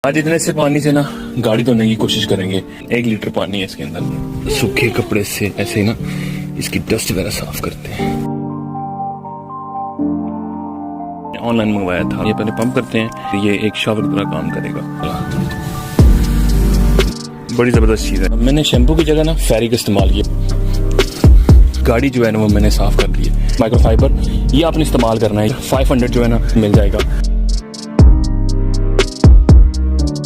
आज इतने से पानी से ना गाड़ी धोने की कोशिश करेंगे। 1 लीटर पानी है इसके अंदर। सूखे कपड़े से ऐसे ही ना इसकी डस्ट वगैरह साफ करते हैं। ऑनलाइन मंगवाया था, ये पहले पंप करते हैं, ये एक शावर की तरह काम करेगा। बड़ी जबरदस्त चीज है। मैंने शैम्पू की जगह ना फेरी का इस्तेमाल किया। गाड़ी जो है ना वो मैंने साफ कर दी है। माइक्रोफाइबर ये आपने इस्तेमाल करना है। 500 जो है ना मिल जाएगा।